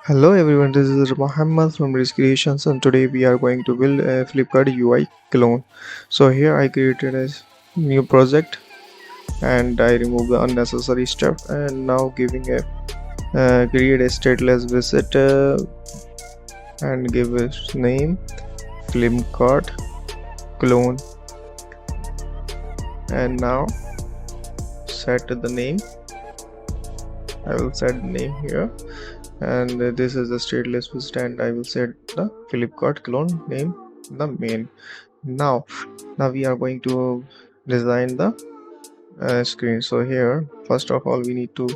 Hello everyone, this is Muhammad from Ridz Creations and today we are going to build a Flipkart UI clone. So here I created a new project and I remove the unnecessary stuff and now giving a create a stateless visitor and give its name Flipkart clone and now set the name. I will set the name here and this is the stateless visitor and I will set the Flipkart clone name the main. Now we are going to design the screen. So here first of all we need to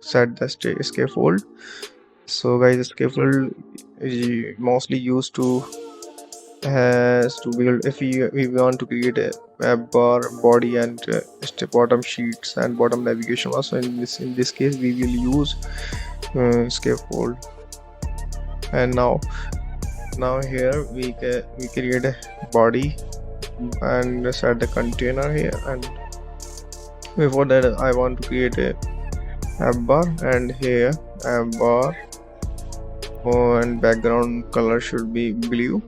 set the scaffold. So guys, scaffold is mostly used to has to build if we want to create a bar body and bottom sheets and bottom navigation. Also in this case we will use scaffold. And now here we create a body and set the container here, and before that I want to create a app bar, and here app bar and background color should be blue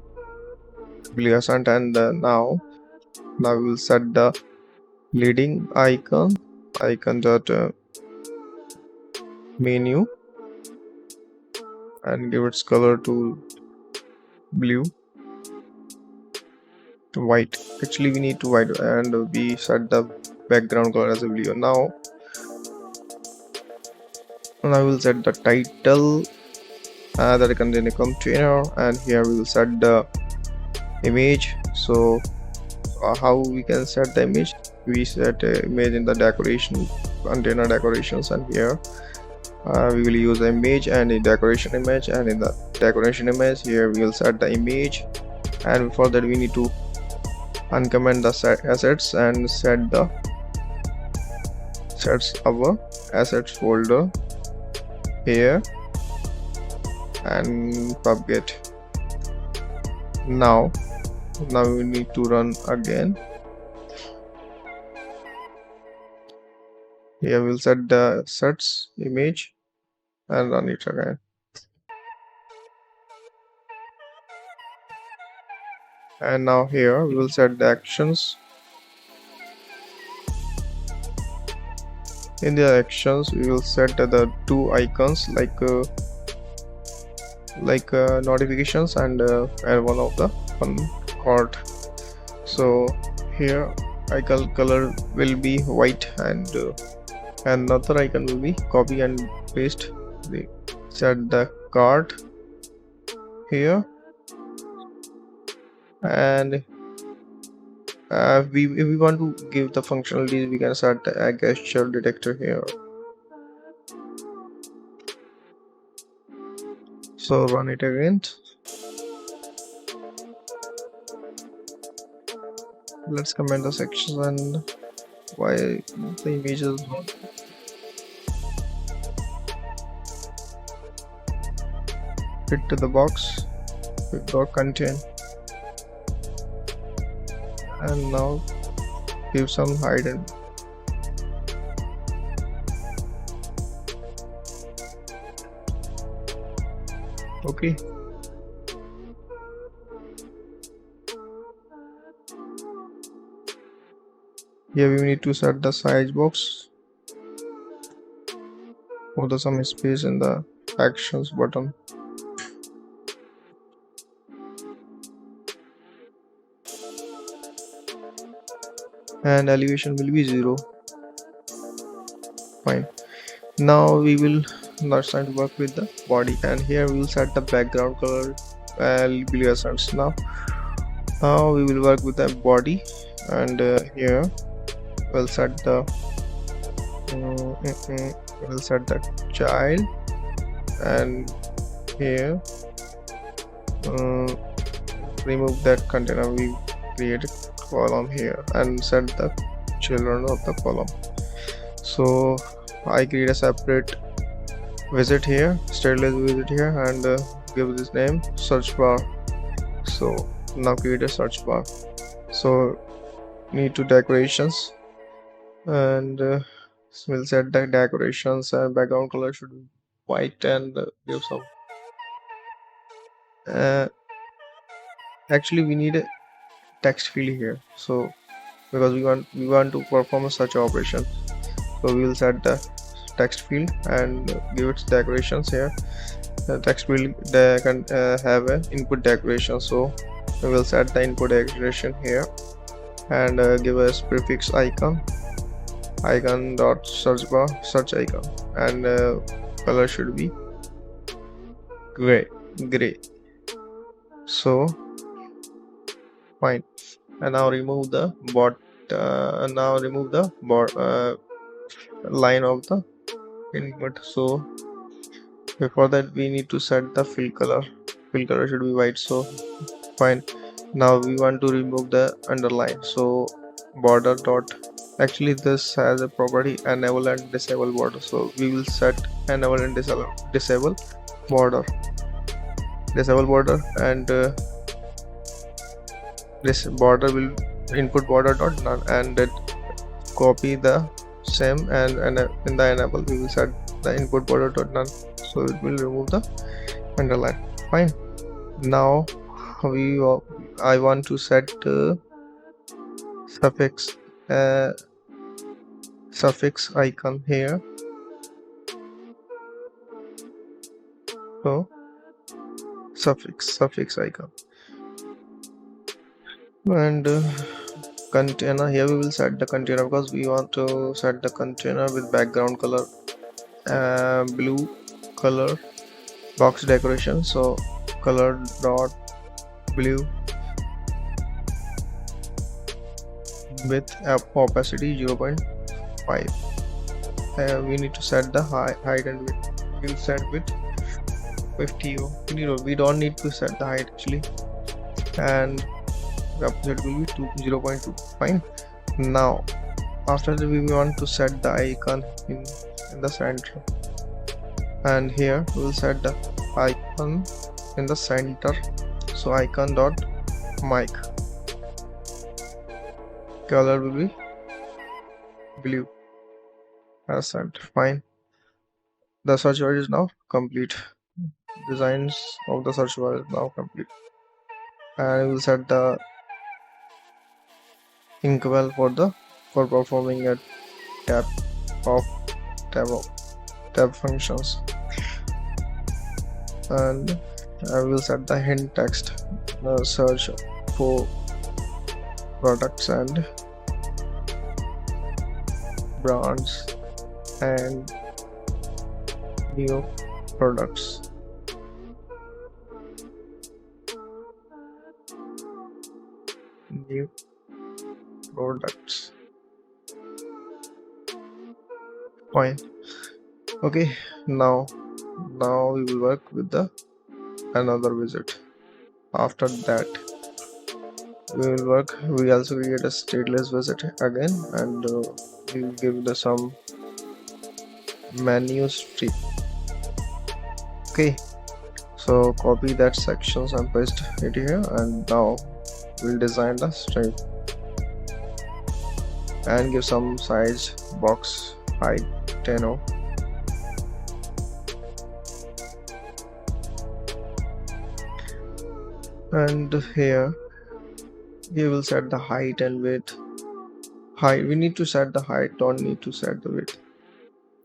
accent. And now we will set the leading icon dot menu and give its color to blue to white. Actually we need to white, and we set the background color as a blue. Now I will set the title that contain a container, and here we will set the image. So how we can set the image? We set image in the decoration container decorations, and here we will use the image and the decoration image, and in the decoration image here we will set the image. And before that we need to uncomment the assets and set our assets folder here and public. Now we need to run again. Here we'll set the sets image and run it again. And now here we will set the actions. In the actions we will set the two icons like notifications and one of the one card. So here icon color will be white, and another icon will be copy and paste. We set the card here, and if we want to give the functionalities, we can set a gesture detector here. So run it again. Let's comment the sections and why the images. Fit to the box with dot content, and now give some height and okay. Here we need to set the size box for the some space in the actions button. And elevation will be 0. Fine. Now we will start to work with the body, and here we will set the background color blue accents. Now we will work with the body, and here we'll set the we'll set the child, and here remove that container. We create a column here and set the children of the column. So I create a separate visit here, stateless visit here, and give this name search bar. So now create a search bar. So need to decorations, and we'll set the decorations and background color should be white, and give some uh, actually we need a text field here, so because we want to perform such operation, so we will set the text field and give its decorations here. The text field they can have an input decoration, so we will set the input decoration here and give us prefix icon dot search bar search icon, and color should be gray. So fine. And now remove the line of the input. So before that we need to set the fill color should be white, so fine. Now we want to remove the underline, so border dot, actually this has a property enable and disable border, so we will set enable and disable border and this border will input border dot none, and copy the same, and in the enable we will set the input border dot none, so it will remove the underline. Fine. Now I want to set suffix uh, suffix icon here, so suffix icon, and container, here we will set the container because we want to set the container with background color blue color box decoration, so color dot blue with opacity 0.5. We need to set the height and width. We'll set with 50. We don't need to set the height actually, and the opposite will be 0.2. Fine. Now after that we want to set the icon in the center, and here we will set the icon in the center, so icon dot mic, color will be blue as set. Fine. The search bar is now complete. Designs of the search bar is now complete, and we will set the inkwell for performing a tab of tab functions, and I will set the hint text search for products and brands and new products. New products. Fine. Okay, now we will work with the another widget. After that we also create a stateless widget again, and we will give the some menu strip. Okay, so copy that sections and paste it here, and now we'll design the strip and give some size box height 10. And here we will set the height and width. We need to set the height, don't need to set the width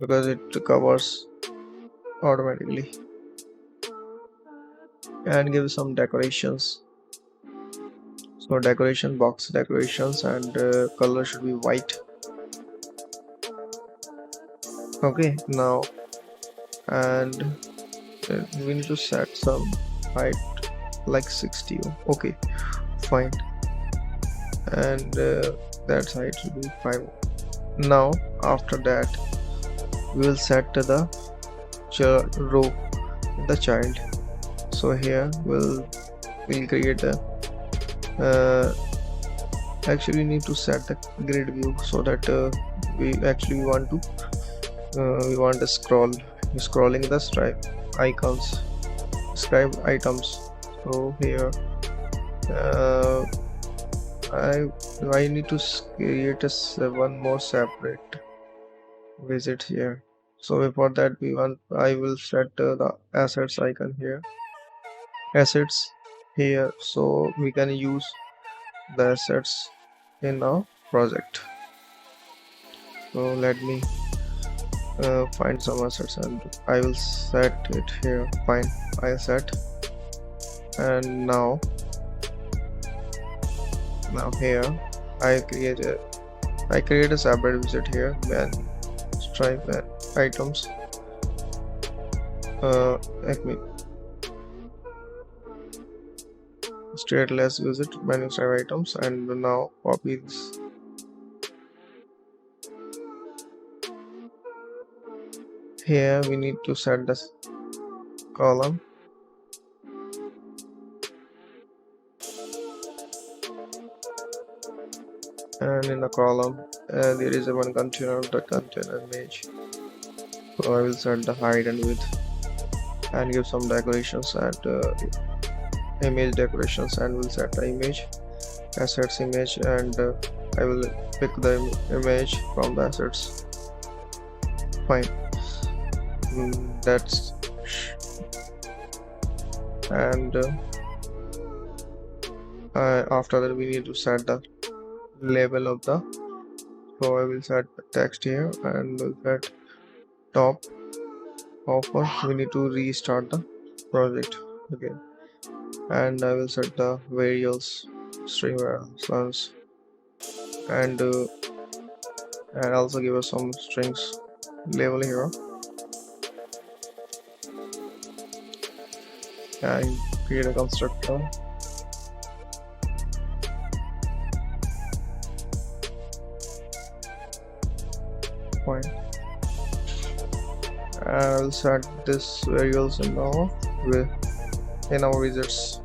because it covers automatically, and give some decorations, so decoration box decorations, and color should be white. Okay, now and we need to set some height like 60. Okay, fine, and that height should be 5. Now after that we will set the row in the child, so here we'll create a actually we need to set the grid view, so that we want to scrolling the stripe icons, scribe items. So here I need to create one more separate widget here. So before that I will set the assets icon here, assets here, so we can use the assets in our project. So let me find some assets and I will set it here. Fine, I set. And now here I create a separate widget here, when stripe and items. Let me stateless widget menu stripe items, and now copy this. Here we need to set this column, and in the column there is a one container of the container image. So I will set the height and width and give some decorations and image decorations, and will set the image assets image, and I will pick the image from the assets. Fine. That's and after that we need to set the label of the. So I will set the text here and will set top offer. We need to restart the project again, and I will set the variables string variables, and also give us some strings label here, and create a constructor. Fine. And I will set this variables in our widgets.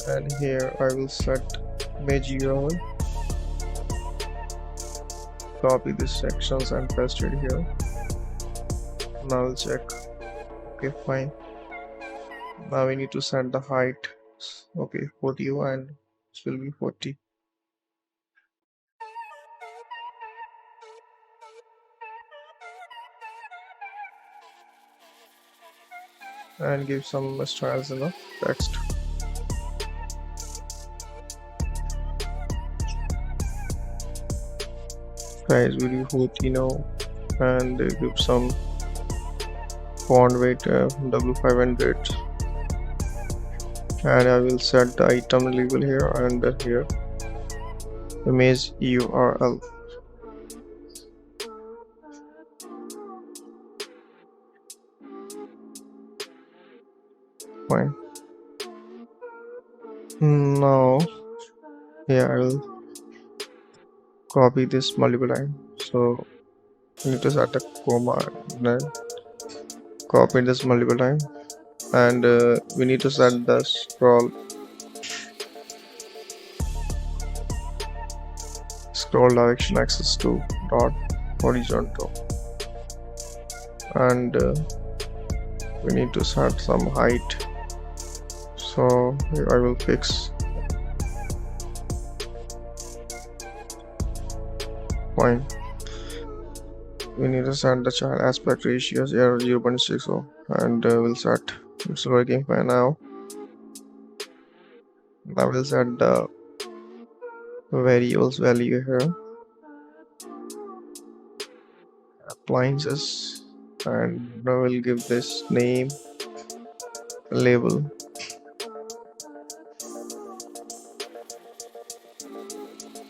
And here I will set image URL. Copy these sections and paste it here. Now I'll check. Okay, fine. Now we need to set the height. Okay, 40, and this will be 40. And give some styles in the text. Size will be 40 now, and give some font weight W500, and I will set the item label here, and here image URL. Fine. Now I will copy this multiple times. So you need to set a comma and then copy this multiple times, and we need to set the scroll direction axis to dot horizontal, and we need to set some height. So I will fix. Fine. We need to set the child aspect ratio as 0.60, and we'll set. It's working fine now. Now we'll set the variables value here, appliances, and now we'll give this name label.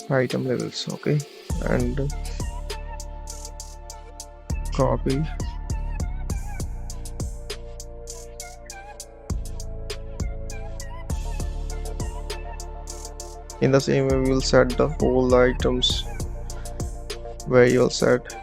Item labels, okay, and copy. In the same way, we will set the whole items variable set.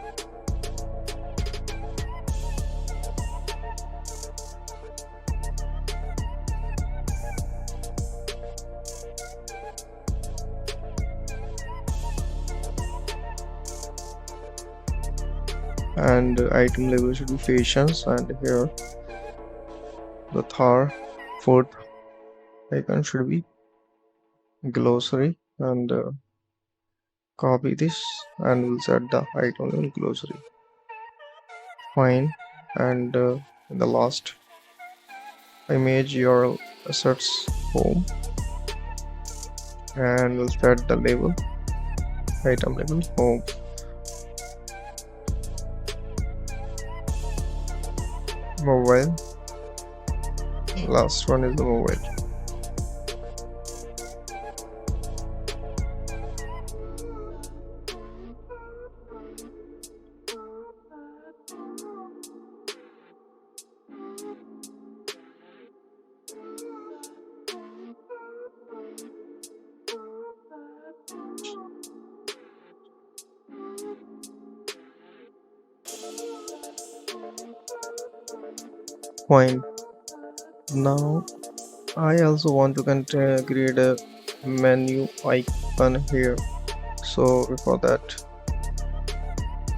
And item label should be fashions, and here the fourth icon should be glossary, and Copy this and we'll set the item level glossary. Fine. And in the last image URL assets home, and we'll set the label item label home. Mobile, last one is the mobile. Fine. Now I also want to create a menu icon here. So before that,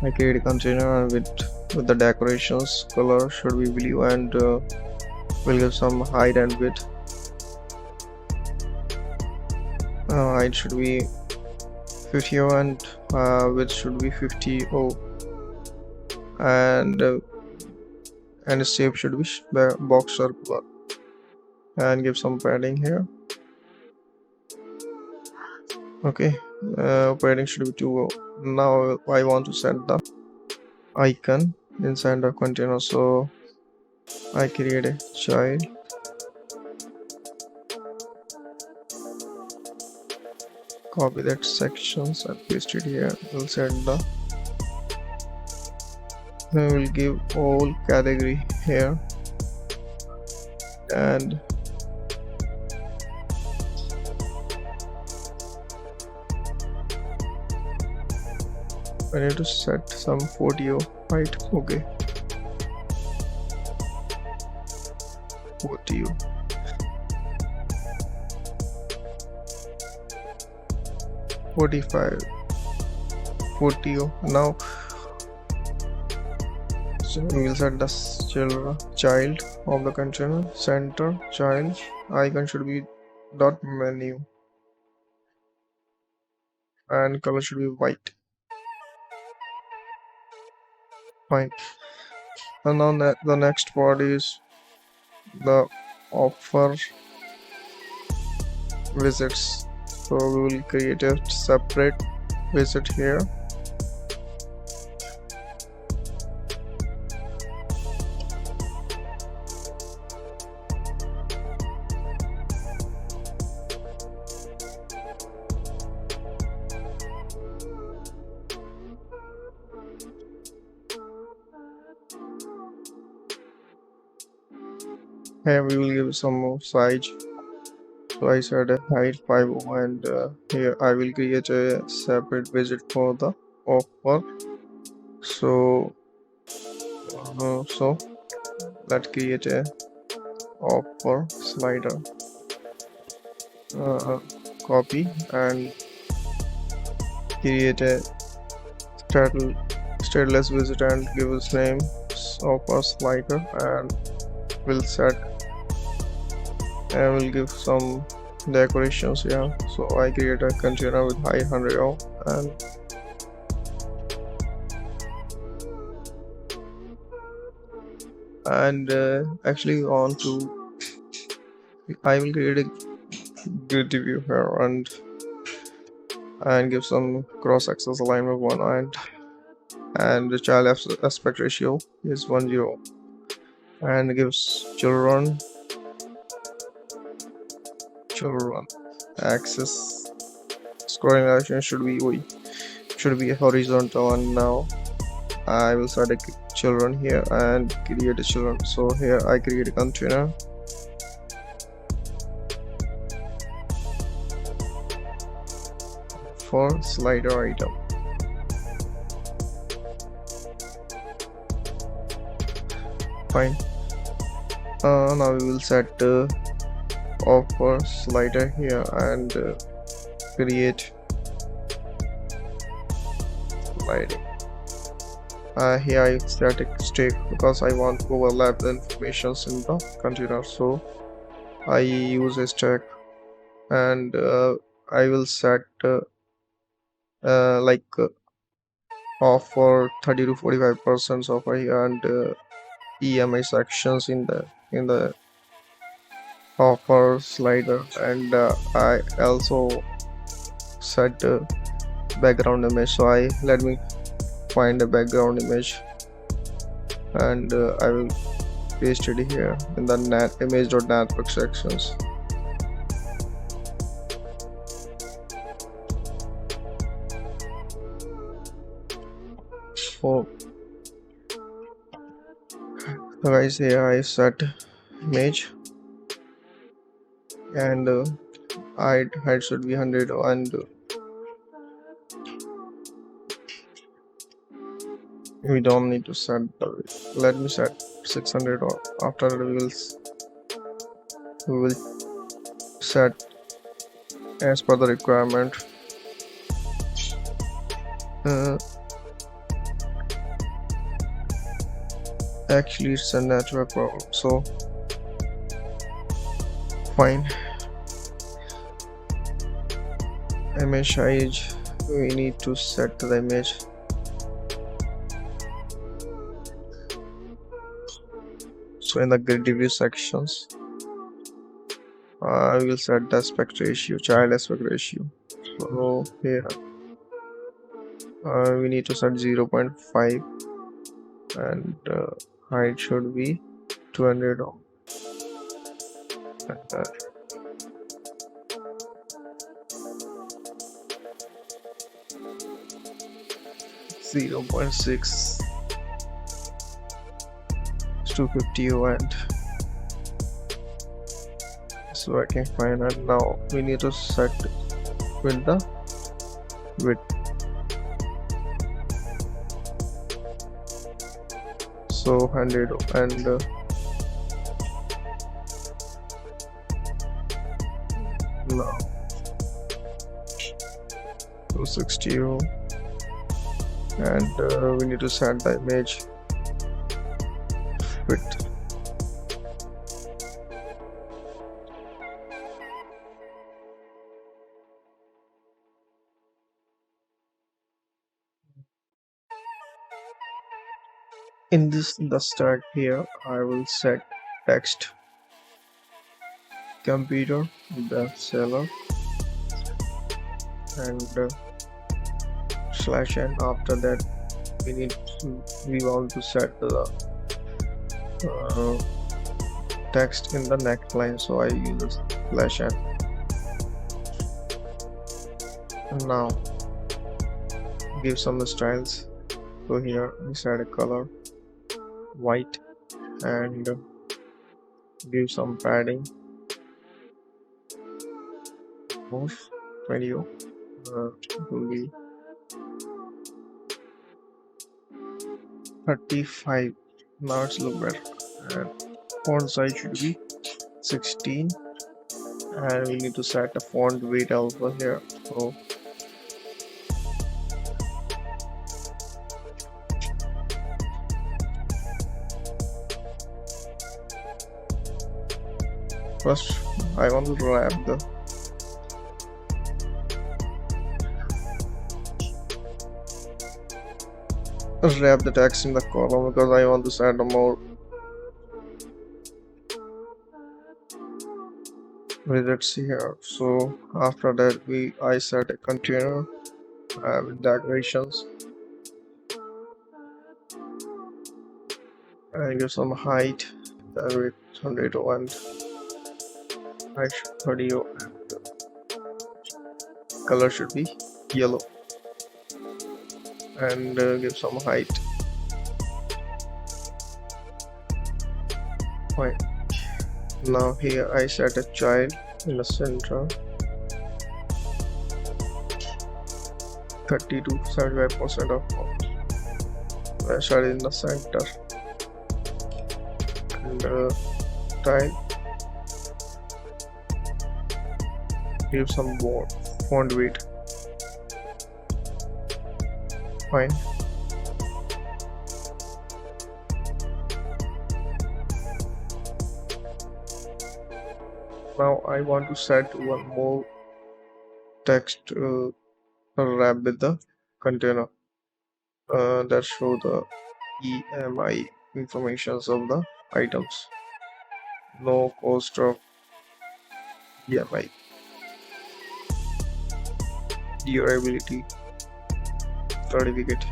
I create a container with the decorations color should be blue, and we'll give some height and width. Height should be 50 and width should be 50, and shape should be box circular, and give some padding here. Okay, padding should be 2. Now I want to set the icon inside the container, so I create a child, copy that sections and paste it here. We'll set the, then we'll give all category here, and I need to set some 40 height. Okay, 40, 45, 40. Now so we will set the child of the container, center child, icon should be dot menu, and color should be white. Fine. And now the next part is the offer visits. So we will create a separate visit here. Here we will give some more size. So I set a height 5, and here I will create a separate widget for the offer. So let's create a offer slider, copy and create a stateless widget and give its name offer slider, and we'll set and we'll give some decorations here. So I create a container with height 100 and actually on to I will create a grid view here and give some cross axis alignment 1, and the child aspect ratio is 10, and gives children axis scrolling direction should be horizontal. And now I will start a children here and create a children. So here I create a container for slider item. Fine. Now we will set offer slider here and create sliding. Here I set a stake because I want to overlap the informations in the container, so I use a stack, and I will set like off for 30 to 45% offer here, and EMI sections in the offer slider, and I also set background image. So I let me find a background image, and I will paste it here in the net image.network sections. So guys, here I set image, and height should be 100, and we don't need to set the, let me set 600, or after we will set as per the requirement. uh, Actually it's a network problem, so fine. Image size, we need to set the image. So in the grid review sections, I will set the aspect ratio, child aspect ratio. So here we need to set 0.5, and height should be 200 ohm, and 0.6 is 250 ohm, and so I can find. And now we need to set with the width. So 100, and now 260, and we need to set the image width. In the stack here, I will set text computer bestseller, and slash n. After that, we want to set the text in the neckline, so I use slash n. And now give some styles. So here we set a color white, and give some padding of 20 will be 35. Now it's look better, and font size should be 16, and we need to set a font weight also here. So first I want to wrap the text in the column, because I want to set a more widgets here. So after that I set a container with decorations, and give some height with 100 and height 30, and color should be yellow, and give some height. Fine. Now here I set a child in the center, 30 to 75% of child in the center, and style, give some more font weight. Fine. Now I want to set one more text wrap with the container that show the EMI informations of the items. No cost of EMI. Durability certificate.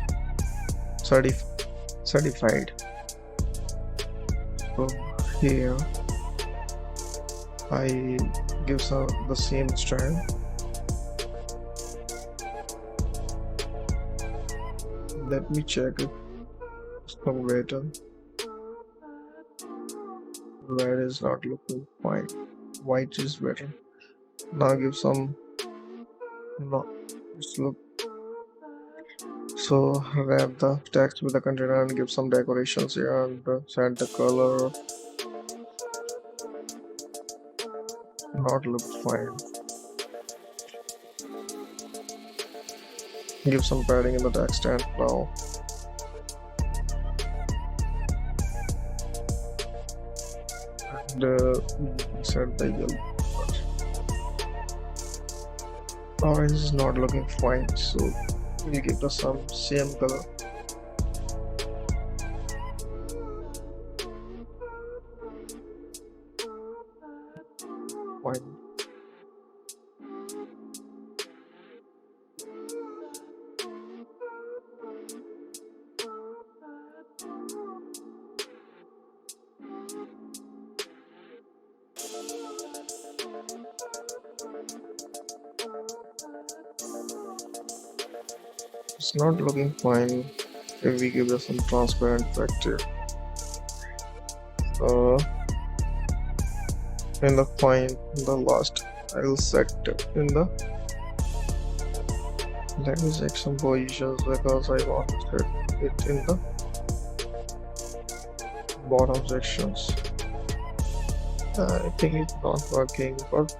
Certif certified. So here I give the same style. Let me check it. Some better. Red is not looking fine. White is better. Now give some. No, just look. So wrap the text with the container and give some decorations here and set the color. Not look fine. Give some padding in the text and now and set the yellow. Orange is not looking fine, so we'll give the some same color. Fine. It's not looking fine if we give it some transparent factor. In the fine, the last, I will set in the. Let me check some positions because I want to set it in the bottom sections. I think it's not working, but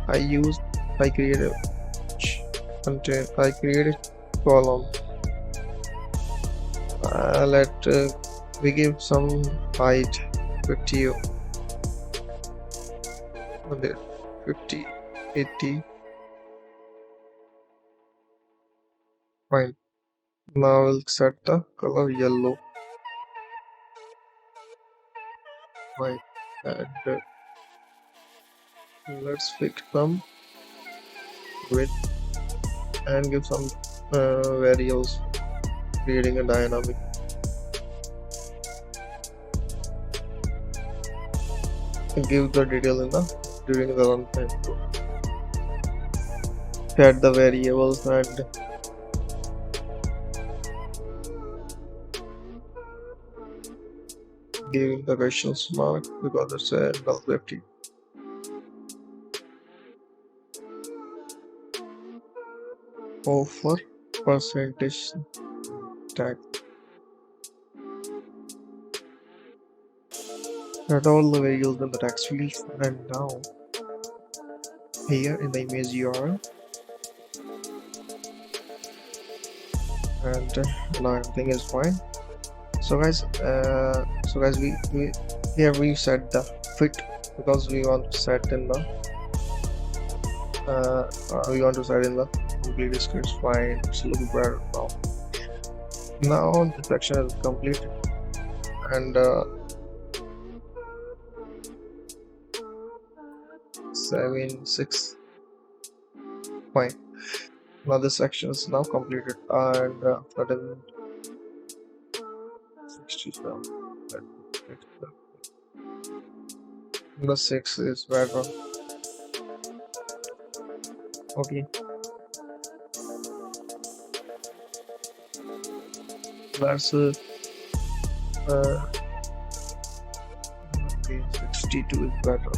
I created content. I created column. We give some height 50, 50, 80. Fine. Now we'll set the color yellow. Fine. And let's fix some width and give some variables, creating a dynamic. Give the detail in the during the runtime. Set the variables and give the questions mark because it's a null 50. Offer percentage tag. Add all the variables in the text fields and now here in the image URL and now everything is fine. So guys, we here we set the fit because we want to set in the complete screen. Fine, it's looking better now. Now the section is complete and 7-6 fine. Now this section is now completed and Flutter 67. The 6 is better. Okay. That's okay, 62 is better.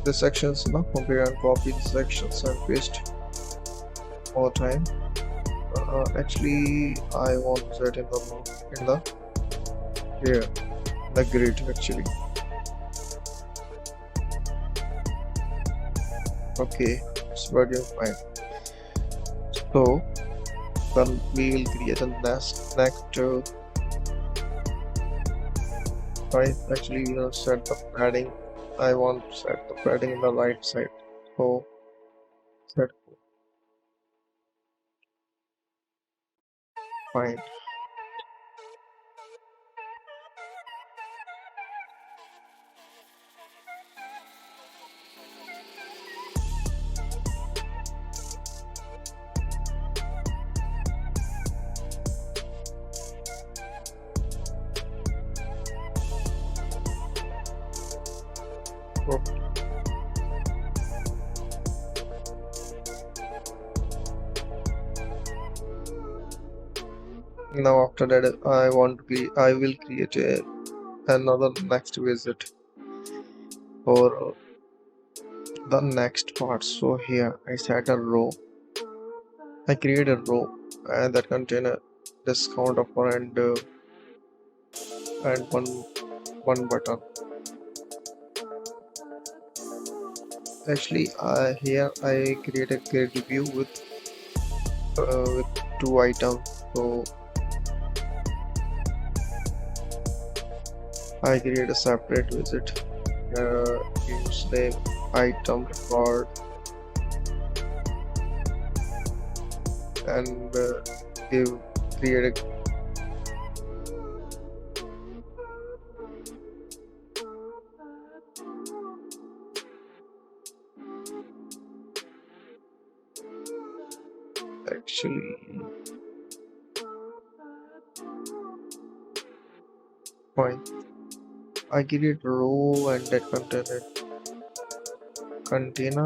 The sections now compare and copy the sections and paste more time. Actually I want to set in the here the grid actually. Okay, it's working fine. So then we will create a next right. Actually we will set the padding. I want to set the padding in the right side. So set fine. Okay. Now after that, I will create another next widget for the next part. So here I set a row. I create a row that contain a discount offer and one button. Actually, here I create a grid view with two items. So I create a separate widget. Use name item record and give create a actually fine. I create a row and that container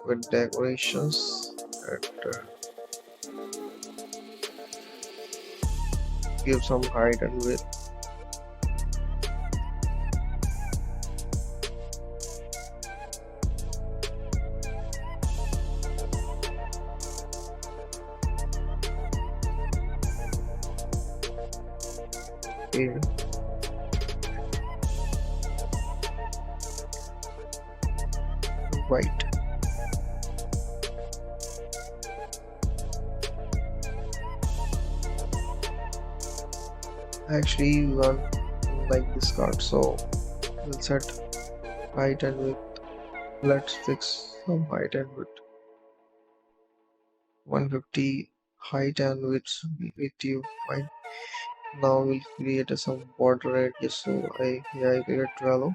with decorations and give some height and width. Okay. Right. Actually, we want like this card, so we'll set height and width. Let's fix some height and width. 150 height and width with you. Fine. Now we'll create some border radius. So I create 12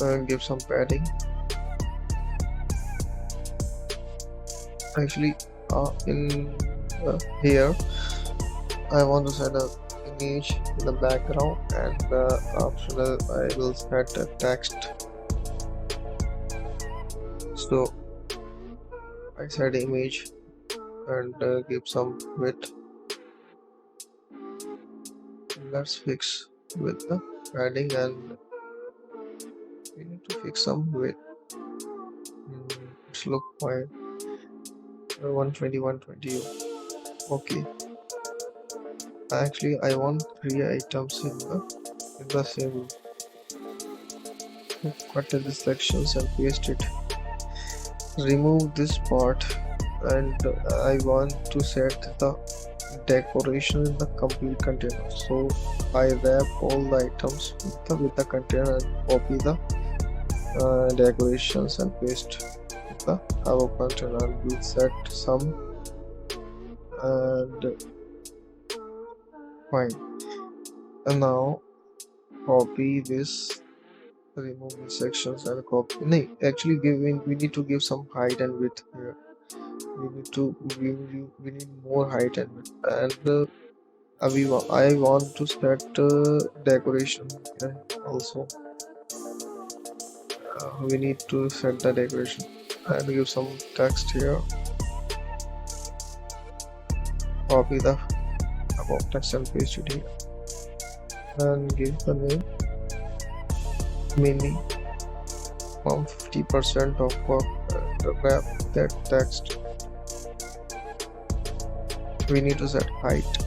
and give some padding. Actually, in here I want to set a image in the background and optional I will set a text. So I set image and give some width. Let's fix with the padding and we need to fix some width. Let's look fine. 120, 120. Okay. Actually, I want 3 items in the same. Cut the sections and paste it. Remove this part, and I want to set the decoration in the complete container. So I wrap all the items with the container and copy the decorations and paste the above container. We'll set some and fine. And now copy this, remove the sections and copy. No, actually we need to give some height and width here. We need more height and width. And I want to set decoration here also. We need to set the decoration and give some text here. Copy the above text and paste it here and give the name mini from 50% of wrap that text. We need to set height,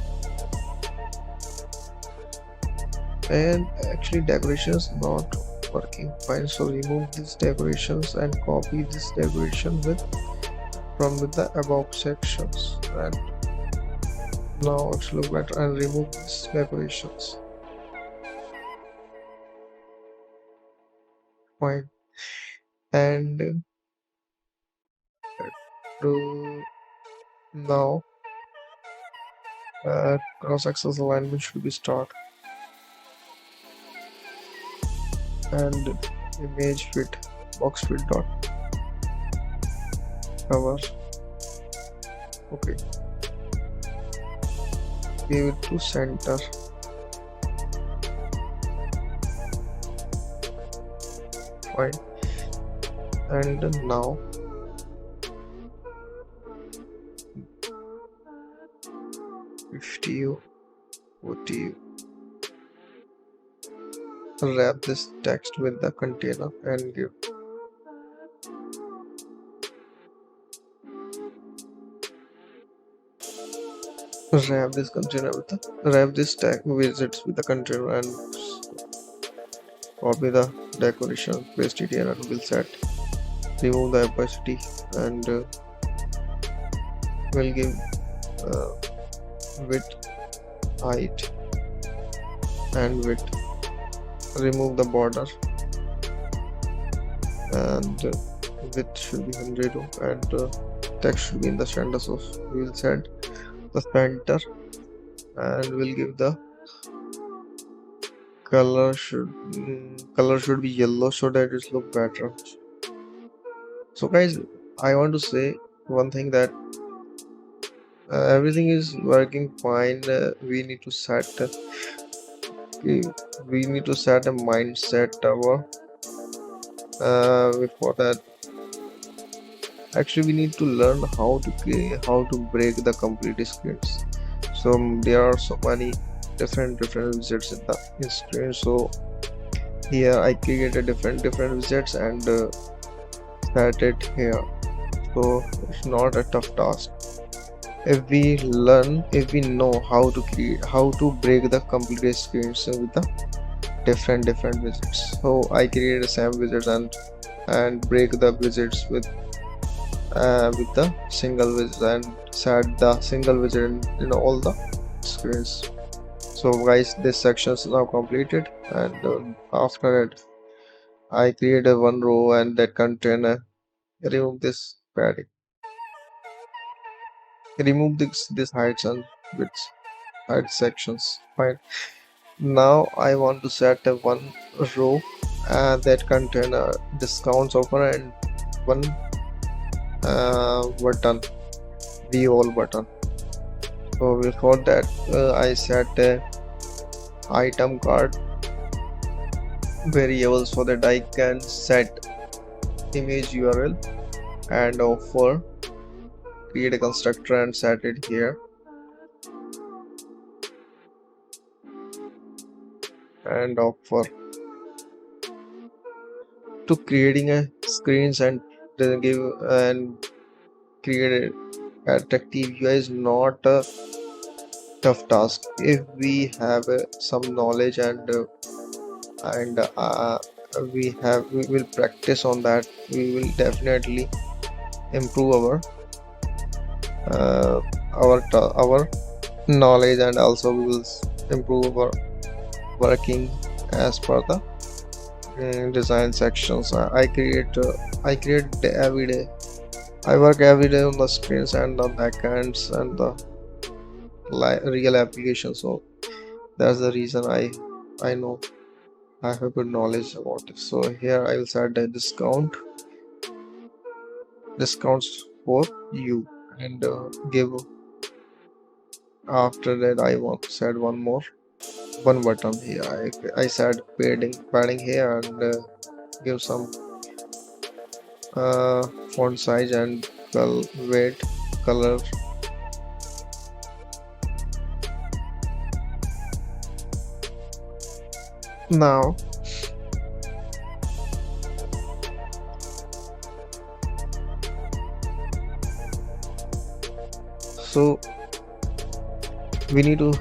and actually decorations not working fine, so remove these decorations and copy this decoration with the above sections. And now it's look better, and remove these decorations. Fine. And to now cross-axis alignment should be start, and image fit box fit dot cover. Okay, give it to center. Fine. And now if you wrap this text with the container and wrap this tag widgets with the container and copy the decoration, paste it here, and we'll set remove the opacity, and we'll give width, height, and width. Remove the border, and width should be 100, and text should be in the center. So we'll set the center, and we'll give the color should be yellow so that it look better. So guys, I want to say one thing, that everything is working fine. We need to set a mindset before that. Actually, we need to learn how to break the complete screens. So there are so many different widgets in screen. So here I created different widgets and set it here. So it's not a tough task. If we know how to break the complete screens with the different widgets. So I created the same widgets and break the widgets with the single widget, and set the single widget in all the screens. So guys, this section is now completed, and after it I created one row and that container. Remove this padding, remove this heights and widths, height sections. Fine. Now I want to set a one row that contain a discounts offer and one button, view all button. So before that I set a item card variable so that I can set image URL and offer, create a constructor and set it here, and offer to creating a screens and then give and create a attractive UI is not a tough task. If we have some knowledge and we will practice on that, we will definitely improve our knowledge, and also we will improve our working as per the design sections. I create every day. I work every day on the screens and the backends and the real application. So that's the reason I know I have good knowledge about it. So here I will set the discounts for you, and give. After that I want to set one button here. I set padding here, and give some font size and weight, color. Now so we need to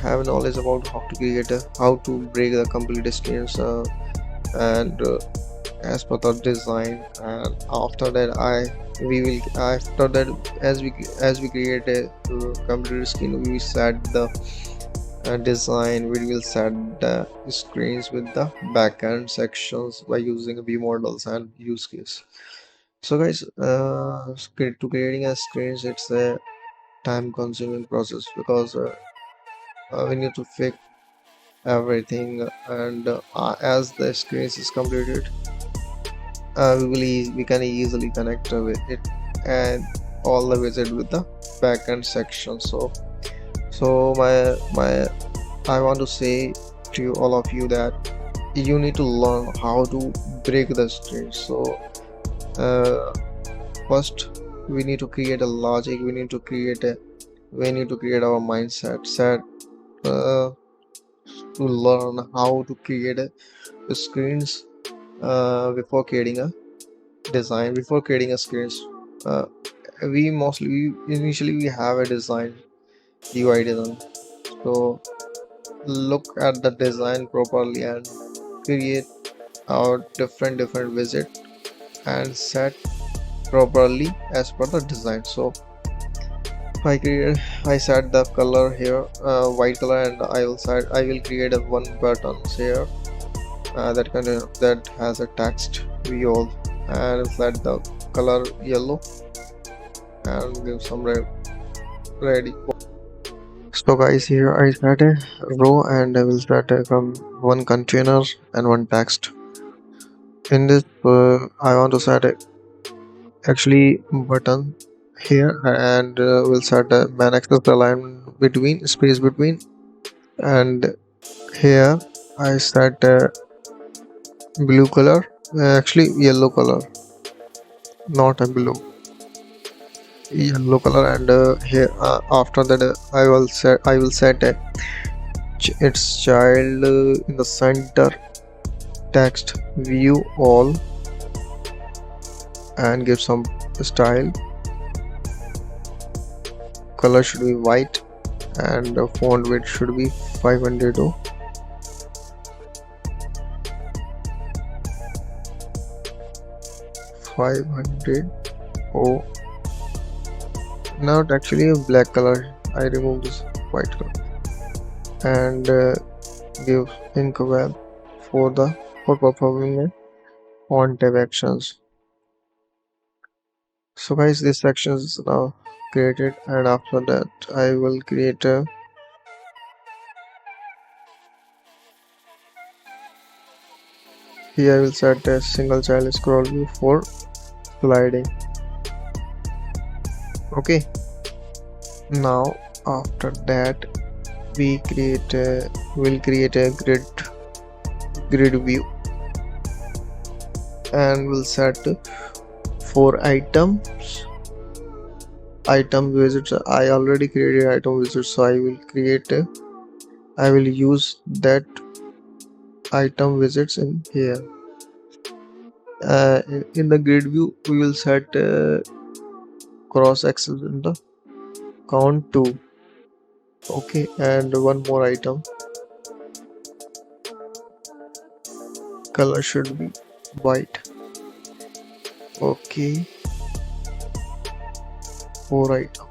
have knowledge about how to break the complete screens, and as per the design. And after that as we create a complete screen, we set the design, we will set the screens with the backend sections by using view models and use case. So guys, to creating a screens, it's a time consuming process because we need to fix everything, and as the screens is completed, we can easily connect with it and all the visit with the backend section. So my I want to say to you, all of you, that you need to learn how to break the screens. So uh, first we need to create a logic, we need to create our mindset set uh, to learn how to create screens before creating a design, before creating a screens. uh, we initially we have a design, UI design. So look at the design properly and create our different visit and set properly as per the design. So I set the color here, white color, and I will create a one buttons here that has a text view all, and set the color yellow and give some ready. So guys, here I set a row and I will set one container and one text. In this I want to set a actually button here, and we'll set a man access alignment between space between, and here I set a blue color, actually yellow color, not a blue, yellow color. And here after that I will set a its child in the center, text view all, and give some style. Color should be white and the font width should be 500 oh. Not actually a black color, I remove this white color, and give ink web for performing a font tab actions. So guys, this section is now created, and after that I will create a here I will set a single child scroll view for sliding. Okay, now after that we'll create a grid view, and we'll set 4 items item visits. I already created item visits, so I will use that item visits in here. In the grid view we will set cross axis in the count 2. Okay, and one more item, color should be white. Okay, 4 items.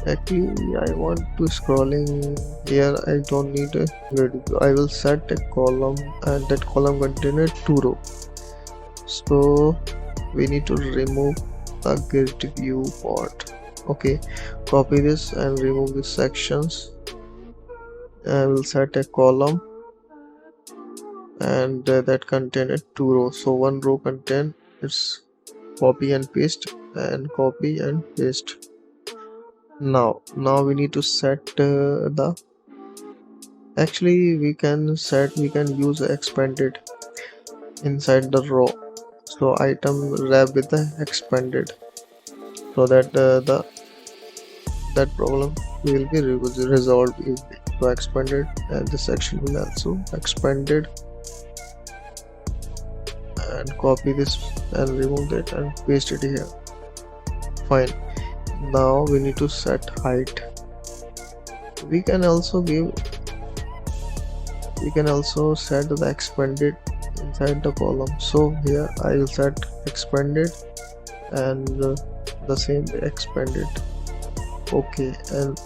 Actually I want to scrolling here, I don't need a grid view. I will set a column, and that column contains 2 rows. So we need to remove the grid view part. Okay, copy this and remove these sections. I will set a column, and that contains 2 rows. So one row contain its copy and paste, and copy and paste. Now we need to set the actually we can use expanded inside the row. So item wrap with the expanded, so that that problem will be resolved easily. So expanded, and the section will also expanded, and copy this and remove that and paste it here. Fine. Now we need to set height. We can also set the expanded inside the column. So here I will set expanded, and the same expanded. Okay, and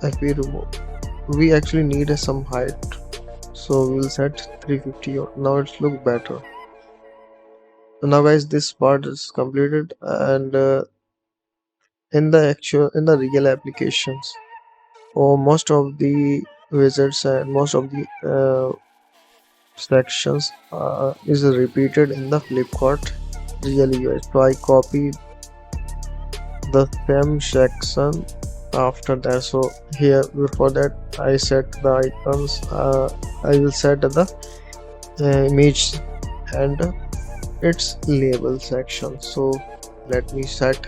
if we remove we actually need some height, so we'll set 350. Now it's look better. So now guys, this part is completed, and in the real applications, or most of the wizards and most of the sections is repeated in the Flipkart real UI. So I copy the same section after that. So here before that I set the icons. I will set the image and its label section. So let me set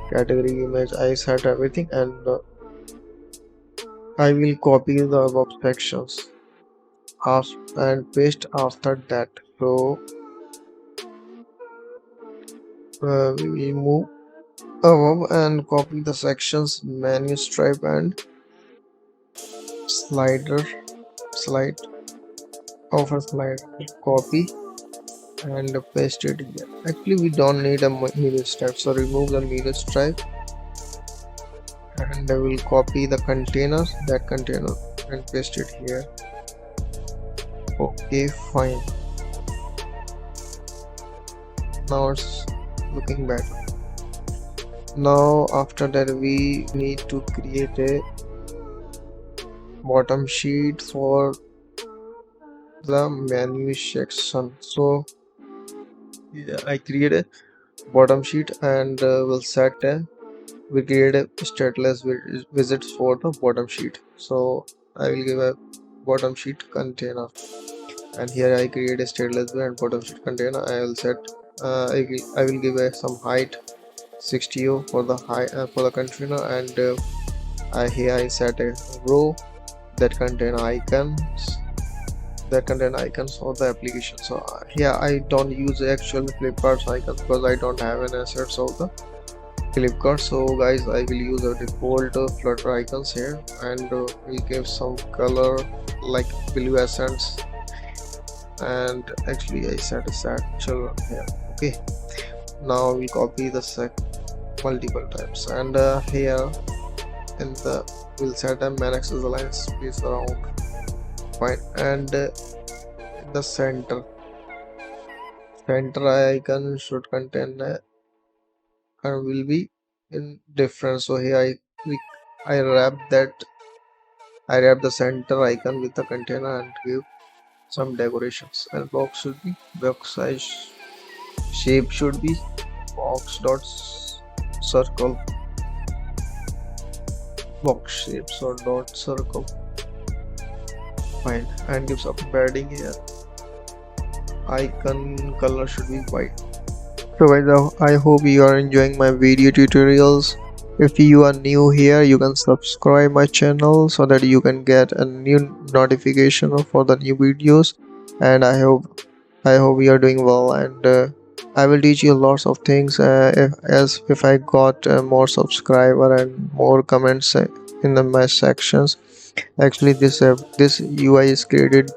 category image. I set everything, and I will copy the above sections and paste after that. So we will move above and copy the sections menu stripe and slide of a slide, copy and paste it here. Actually we don't need a middle stripe, so remove the middle stripe, and I will copy the container, that container, and paste it here. Okay, fine. Now it's looking better. Now after that we need to create a bottom sheet for the menu section. So yeah, I create a bottom sheet, and will set a we create a stateless widgets for the bottom sheet. So I will give a bottom sheet container, and here I create a stateless and bottom sheet container. I will set I will give a some height 60 for the for the container, and here I set a row that contain icons for the application. So here I don't use the actual Flipkart icons because I don't have an assets of the Flipkart. So guys, I will use a default Flutter icons here, and we'll give some color like blue essence, and actually I set a satchel here. Okay, now we copy the multiple times, and here in the we'll set a man axis align space around, fine, and in the center icon should contain and will be in different. So here I wrap the center icon with the container and give some decorations, and box size shape should be box dot circle, box shapes or dot circle, fine, and give some padding here. Icon color should be white. So guys, I hope you are enjoying my video tutorials. If you are new here, you can subscribe my channel so that you can get a new notification for the new videos. And I hope you are doing well, and I will teach you lots of things if I got more subscriber and more comments in my sections. Actually this UI is created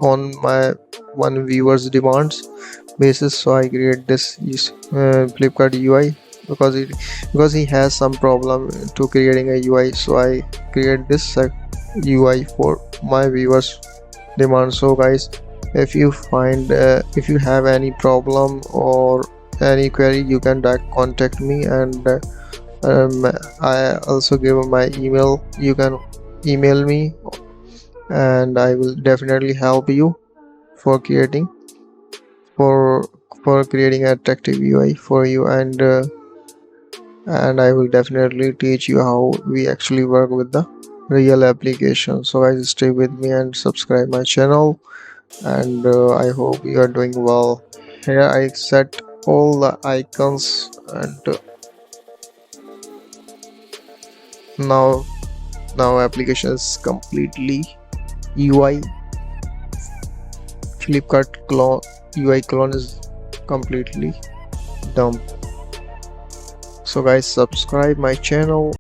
on my one viewer's demands basis, so I create this Flipkart UI because he has some problem to creating a UI, so I create this UI for my viewers demand. So guys, if you have any problem or any query, you can contact me, and I also give my email. You can email me, and I will definitely help you for creating attractive UI for you, and I will definitely teach you how we actually work with the real application. So guys, stay with me and subscribe my channel, and I hope you are doing well. Here I set all the icons, and now application is completely UI Flipkart UI clone is completely done. So guys, subscribe my channel.